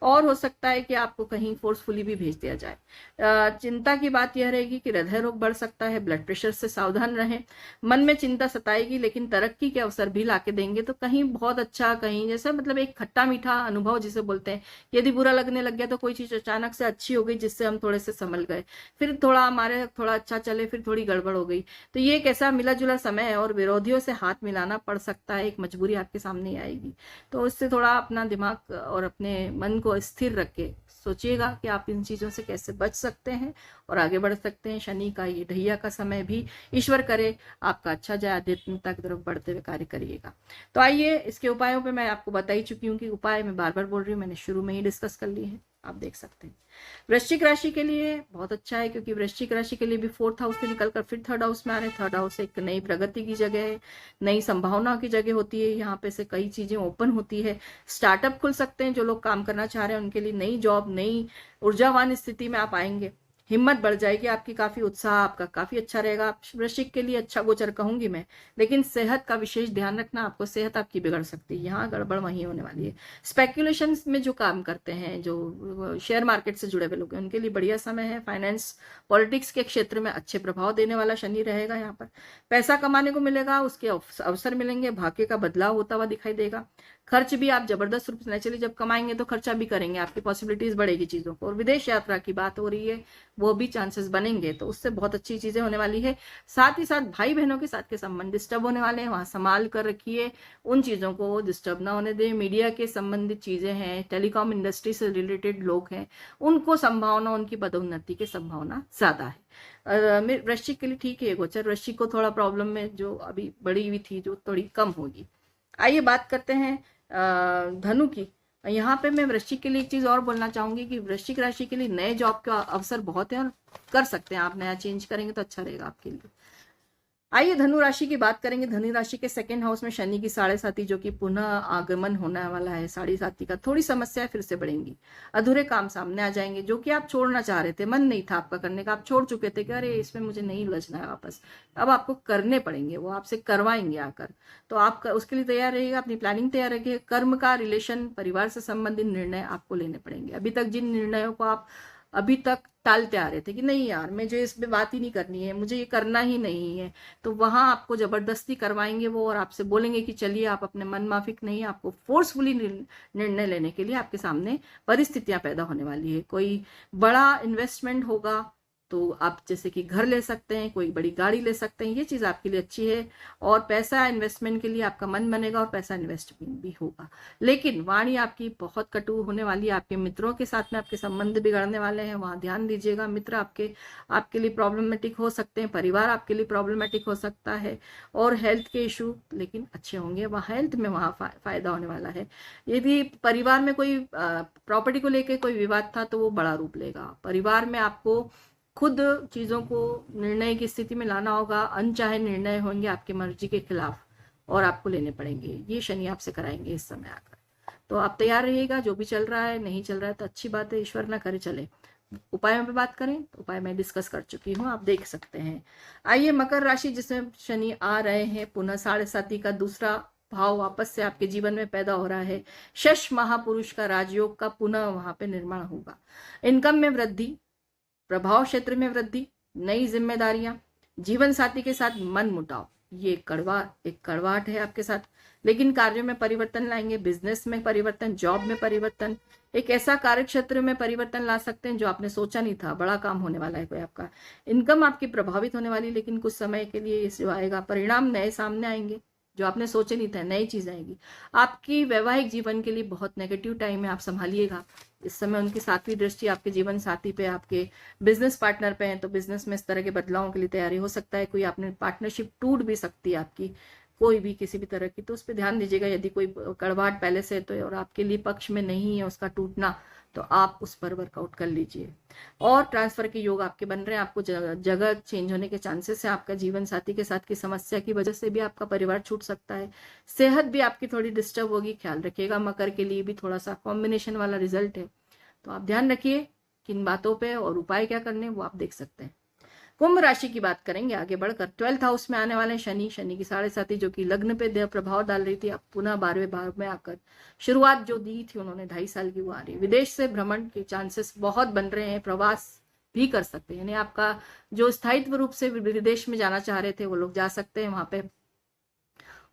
और हो सकता है कि आपको कहीं फोर्सफुली भी भेज दिया जाए। चिंता की बात यह रहेगी कि हृदय रोग बढ़ सकता है, ब्लड प्रेशर से सावधान रहें। मन में चिंता सताएगी, लेकिन तरक्की के अवसर भी लाके देंगे, तो कहीं बहुत अच्छा, कहीं जैसे मतलब एक खट्टा मीठा अनुभव जिसे बोलते हैं। यदि बुरा लगने लग गया तो कोई चीज अचानक से अच्छी हो गई, जिससे हम थोड़े से संभल गए, फिर थोड़ा हमारे थोड़ा अच्छा चले, फिर थोड़ी गड़बड़ हो गई, तो ये एक ऐसा मिला जुला समय है, और विरोधियों से हाथ मिलाना पड़ सकता है, एक मजबूरी आपके सामने आएगी। तो इससे थोड़ा अपना दिमाग और अपने मन को स्थिर रख के सोचिएगा कि आप इन चीजों से कैसे बच सकते हैं और आगे बढ़ सकते हैं। शनि का ये ढैया का समय भी ईश्वर करे आपका अच्छा जाए, आध्यात्मिकता की तरफ बढ़ते हुए कार्य करिएगा। तो आइए, इसके उपायों पे मैं आपको बता ही चुकी हूँ कि उपाय मैं बार बार बोल रही हूँ, मैंने शुरू में ही डिस्कस कर लिए हैं, आप देख सकते हैं। वृश्चिक राशि के लिए बहुत अच्छा है, क्योंकि वृश्चिक राशि के लिए भी 4th हाउस से निकलकर फिर 3rd हाउस में आ रहे हैं। 3rd हाउस एक नई प्रगति की जगह है, नई संभावनाओं की जगह होती है, यहाँ पे से कई चीजें ओपन होती है, स्टार्टअप खुल सकते हैं। जो लोग काम करना चाह रहे हैं उनके लिए नई जॉब, नई ऊर्जावान स्थिति में आप आएंगे, हिम्मत बढ़ जाएगी आपकी, काफी उत्साह आपका काफी अच्छा रहेगा। वृश्चिक के लिए अच्छा गोचर कहूंगी मैं, लेकिन सेहत का विशेष ध्यान रखना, आपको सेहत आपकी बिगड़ सकती है, यहाँ गड़बड़ वहीं होने वाली है। स्पेक्युलेशन में जो काम करते हैं, जो शेयर मार्केट से जुड़े हुए लोग हैं, उनके लिए बढ़िया समय है। फाइनेंस पॉलिटिक्स के क्षेत्र में अच्छे प्रभाव देने वाला शनि रहेगा। यहाँ पर पैसा कमाने को मिलेगा, उसके अवसर मिलेंगे, भाग्य का बदलाव होता हुआ दिखाई देगा। खर्च भी आप जबरदस्त रूप से, नेचुरली जब कमाएंगे तो खर्चा भी करेंगे, आपकी पॉसिबिलिटीज बढ़ेगी चीजों को। और विदेश यात्रा की बात हो रही है, वो भी चांसेस बनेंगे, तो उससे बहुत अच्छी चीजें होने वाली है। साथ ही साथ भाई बहनों के साथ के संबंध डिस्टर्ब होने वाले हैं, वहां संभाल कर रखिए, उन चीजों को डिस्टर्ब ना होने दें। मीडिया के संबंधित चीजें हैं, टेलीकॉम इंडस्ट्री से रिलेटेड लोग हैं, उनको संभावना, उनकी पदोन्नति की संभावना ज्यादा है। वृश्चिक के लिए ठीक है गोचर, वृश्चिक को थोड़ा प्रॉब्लम में जो अभी बढ़ी हुई थी जो थोड़ी कम होगी। आइए बात करते हैं धनु की। यहाँ पे मैं वृश्चिक के लिए एक चीज और बोलना चाहूंगी कि वृश्चिक राशि के लिए नए जॉब का अवसर बहुत है, और कर सकते हैं आप, नया चेंज करेंगे तो अच्छा रहेगा आपके लिए। आइए धनु राशि की बात करेंगे। धनु राशि के 2nd हाउस में शनि की 7.5 जो कि पुनः आगमन होने वाला है, 7.5 का थोड़ी समस्या फिर से बढ़ेंगी, अधूरे काम सामने आ जाएंगे, जो कि आप छोड़ना चाह रहे थे, मन नहीं था आपका करने का, आप छोड़ चुके थे कि अरे इसमें मुझे नहीं उलझना है वापस, अब आपको करने पड़ेंगे, वो आपसे करवाएंगे आकर, तो आप उसके लिए तैयार रहिएगा, अपनी प्लानिंग तैयार रखिए। कर्म का रिलेशन, परिवार से संबंधित निर्णय आपको लेने पड़ेंगे। अभी तक जिन निर्णयों को आप अभी तक टालते आ रहे थे कि नहीं यार मुझे इस पे बात ही नहीं करनी है, मुझे ये करना ही नहीं है, तो वहां आपको जबरदस्ती करवाएंगे वो, और आपसे बोलेंगे कि चलिए, आप अपने मन माफिक नहीं, आपको फोर्सफुली निर्णय लेने के लिए आपके सामने परिस्थितियां पैदा होने वाली है। कोई बड़ा इन्वेस्टमेंट होगा तो आप जैसे कि घर ले सकते हैं, कोई बड़ी गाड़ी ले सकते हैं, ये चीज आपके लिए अच्छी है। और पैसा इन्वेस्टमेंट के लिए आपका मन बनेगा और पैसा इन्वेस्टमेंट भी होगा। लेकिन वाणी आपकी बहुत कटु होने वाली है, आपके मित्रों के साथ में आपके संबंध बिगड़ने वाले हैं, वहां ध्यान दीजिएगा। मित्र आपके लिए प्रॉब्लमेटिक हो सकते हैं, परिवार आपके लिए प्रॉब्लमेटिक हो सकता है, और हेल्थ के इशू लेकिन अच्छे होंगे, वहाँ हेल्थ में वहाँ फायदा होने वाला है। यदि परिवार में कोई प्रॉपर्टी को लेकर कोई विवाद था तो वो बड़ा रूप लेगा। परिवार में आपको खुद चीजों को निर्णय की स्थिति में लाना होगा, अनचाहे निर्णय होंगे आपकी मर्जी के खिलाफ और आपको लेने पड़ेंगे, ये शनि आपसे कराएंगे इस समय आकर। तो आप तैयार रहिएगा, जो भी चल रहा है, नहीं चल रहा है तो अच्छी बात है, ईश्वर ना करे चले, उपायों पे बात करें तो उपाय मैं डिस्कस कर चुकी हूँ, आप देख सकते हैं। आइए मकर राशि जिसमें शनि आ रहे हैं, पुनः 7.5 का दूसरा भाव वापस से आपके जीवन में पैदा हो रहा है। शश महापुरुष का राजयोग का पुनः वहां पे निर्माण होगा। इनकम में वृद्धि, प्रभाव क्षेत्र में वृद्धि, नई जिम्मेदारियां, जीवन साथी के साथ मन मुटाव, ये एक कड़वाहट है आपके साथ, लेकिन कार्यों में परिवर्तन लाएंगे। बिजनेस में परिवर्तन, जॉब में परिवर्तन, एक ऐसा कार्य क्षेत्र में परिवर्तन ला सकते हैं जो आपने सोचा नहीं था, बड़ा काम होने वाला है कोई आपका। इनकम आपकी प्रभावित होने वाली, लेकिन कुछ समय के लिए ये जो आएगा, परिणाम नए सामने आएंगे जो आपने सोचे नहीं था, नई चीज आएगी। आपकी वैवाहिक जीवन के लिए बहुत नेगेटिव टाइम है, आप संभालिएगा। इस समय उनकी 7वीं दृष्टि आपके जीवन साथी पे, आपके बिजनेस पार्टनर पे है, तो बिजनेस में इस तरह के बदलावों के लिए तैयारी हो सकता है। कोई आपने पार्टनरशिप टूट भी सकती है आपकी, कोई भी किसी भी तरह की, तो उस पर ध्यान दीजिएगा। यदि कोई कड़वाहट पहले से तो और आपके लिए पक्ष में नहीं है उसका टूटना, तो आप उस पर वर्कआउट कर लीजिए। और ट्रांसफर के योग आपके बन रहे हैं, आपको जगह चेंज होने के चांसेस है। आपका जीवन साथी के साथ की समस्या की वजह से भी आपका परिवार छूट सकता है। सेहत भी आपकी थोड़ी डिस्टर्ब होगी, ख्याल रखिएगा। मकर के लिए भी थोड़ा सा कॉम्बिनेशन वाला रिजल्ट है, तो आप ध्यान रखिए किन बातों पे, और उपाय क्या करने वो आप देख सकते हैं। कुंभ राशि की बात करेंगे आगे बढ़कर। 12th हाउस में आने वाले शनि की 7.5 जो कि लग्न पे देह प्रभाव डाल रही थी, अब पुनः 12वें भाव में आकर शुरुआत जो दी थी उन्होंने 2.5 साल की, वो आ रही है। विदेश से भ्रमण के चांसेस बहुत बन रहे हैं, प्रवास भी कर सकते हैं, यानी आपका जो स्थायित्व रूप से विदेश में जाना चाह रहे थे वो लोग जा सकते हैं, वहां पे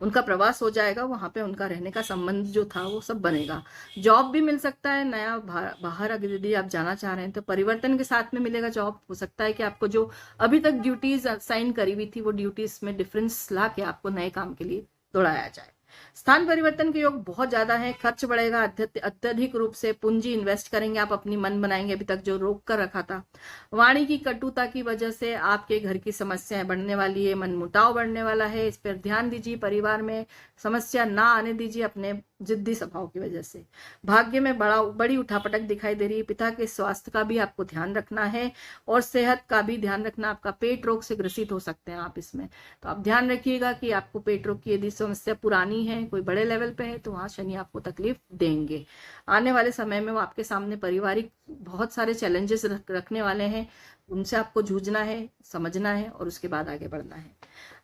उनका प्रवास हो जाएगा, वहां पे उनका रहने का संबंध जो था वो सब बनेगा। जॉब भी मिल सकता है नया, बाहर अगर यदि आप जाना चाह रहे हैं तो परिवर्तन के साथ में मिलेगा जॉब। हो सकता है कि आपको जो अभी तक ड्यूटीज साइन करी हुई थी वो ड्यूटीज में डिफरेंस ला के आपको नए काम के लिए दौड़ाया जाए। स्थान परिवर्तन के योग बहुत ज्यादा है, खर्च बढ़ेगा अत्यधिक रूप से, पूंजी इन्वेस्ट करेंगे आप, अपनी मन बनाएंगे अभी तक जो रोक कर रखा था। वाणी की कटुता की वजह से आपके घर की समस्याएं बढ़ने वाली है, मन मुटाव बढ़ने वाला है, इस पर ध्यान दीजिए। परिवार में समस्या ना आने दीजिए अपने जिद्दी स्वभाव की वजह से। भाग्य में बड़ी उठापटक दिखाई दे रही है। पिता के स्वास्थ्य का भी आपको ध्यान रखना है, और सेहत का भी ध्यान रखना। आपका पेट रोग से ग्रसित हो सकते हैं आप इसमें, तो आप ध्यान रखिएगा कि आपको पेट रोग की यदि समस्या पुरानी है, कोई बड़े लेवल पे है, तो वहां शनि आपको तकलीफ देंगे। आने वाले समय में वो आपके सामने पारिवारिक बहुत सारे चैलेंजेस रखने वाले हैं, उनसे आपको जूझना है, समझना है, और उसके बाद आगे बढ़ना है।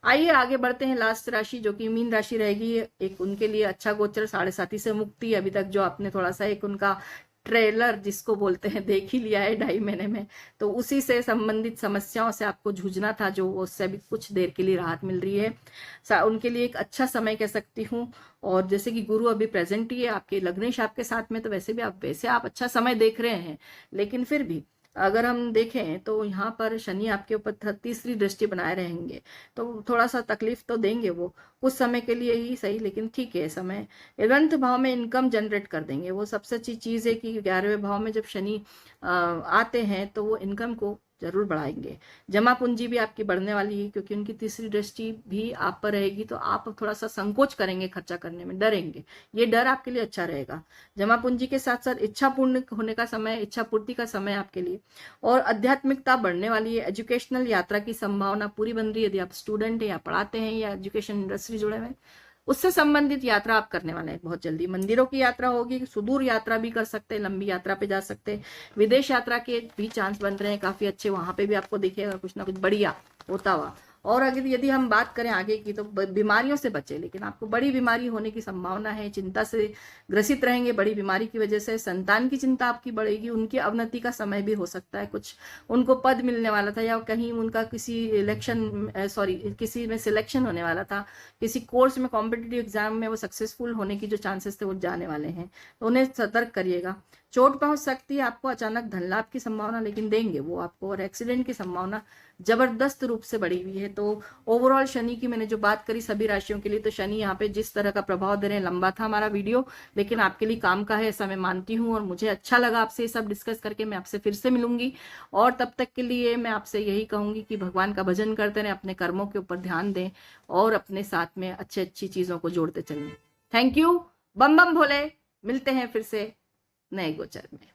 आइए आगे बढ़ते हैं। लास्ट राशि जो कि मीन राशि रहेगी, एक उनके लिए अच्छा गोचर 7.5 से मुक्ति। अभी तक जो आपने थोड़ा सा एक उनका ट्रेलर जिसको बोलते हैं देख ही लिया है 2.5 महीने में, तो उसी से संबंधित समस्याओं से आपको जूझना था, जो उससे भी कुछ देर के लिए राहत मिल रही है। उनके लिए एक अच्छा समय कह सकती हूँ। और जैसे कि गुरु अभी प्रेजेंट ही है आपके लग्नेश आपके साथ में, तो वैसे आप अच्छा समय देख रहे हैं, लेकिन फिर भी अगर हम देखें तो यहाँ पर शनि आपके ऊपर 3री दृष्टि बनाए रहेंगे, तो थोड़ा सा तकलीफ तो देंगे वो कुछ समय के लिए ही सही, लेकिन ठीक है। समय 11th भाव में इनकम जनरेट कर देंगे, वो सबसे अच्छी चीज है कि 11वें भाव में जब शनि आते हैं तो वो इनकम को जरूर बढ़ाएंगे। जमा पूंजी भी आपकी बढ़ने वाली है, क्योंकि उनकी 3री दृष्टि भी आप पर रहेगी, तो आप थोड़ा सा संकोच करेंगे, खर्चा करने में डरेंगे। ये डर आपके लिए अच्छा रहेगा। जमा पूंजी के साथ साथ इच्छा पूर्ण होने का समय, इच्छा पूर्ति का समय आपके लिए, और आध्यात्मिकता बढ़ने वाली है। एजुकेशनल यात्रा की संभावना पूरी बन रही है। यदि आप स्टूडेंट है या पढ़ाते हैं या एजुकेशन इंडस्ट्री जुड़े हुए, उससे संबंधित यात्रा आप करने वाले हैं बहुत जल्दी। मंदिरों की यात्रा होगी, सुदूर यात्रा भी कर सकते हैं, लंबी यात्रा पे जा सकते हैं। विदेश यात्रा के भी चांस बन रहे हैं काफी अच्छे, वहां पे भी आपको दिखेगा कुछ ना कुछ बढ़िया होता हुआ। और अगर यदि हम बात करें आगे की, तो बीमारियों से बचे, लेकिन आपको बड़ी बीमारी होने की संभावना है। चिंता से ग्रसित रहेंगे बड़ी बीमारी की वजह से। संतान की चिंता आपकी बढ़ेगी, उनकी अवनति का समय भी हो सकता है। कुछ उनको पद मिलने वाला था, या कहीं उनका किसी में सिलेक्शन होने वाला था, किसी कोर्स में, कॉम्पिटिटिव एग्जाम में वो सक्सेसफुल होने की जो चांसेस थे वो जाने वाले हैं, तो उन्हें सतर्क करिएगा। चोट पहुंच सकती है आपको, अचानक धन लाभ की संभावना लेकिन देंगे वो आपको, और एक्सीडेंट की संभावना जबरदस्त रूप से बढ़ी हुई है। तो ओवरऑल शनि की मैंने जो बात करी सभी राशियों के लिए, तो शनि यहाँ पे जिस तरह का प्रभाव दे रहे हैं, लंबा था हमारा वीडियो, लेकिन आपके लिए काम का है ऐसा मैं मानती हूँ, और मुझे अच्छा लगा आपसे ये सब डिस्कस करके। मैं आपसे फिर से मिलूंगी, और तब तक के लिए मैं आपसे यही कहूंगी कि भगवान का भजन करते रहें, अपने कर्मों के ऊपर ध्यान दें, और अपने साथ में अच्छी चीजों को जोड़ते चलें। थैंक यू, बम बम भोले। मिलते हैं फिर से नए गोचर में।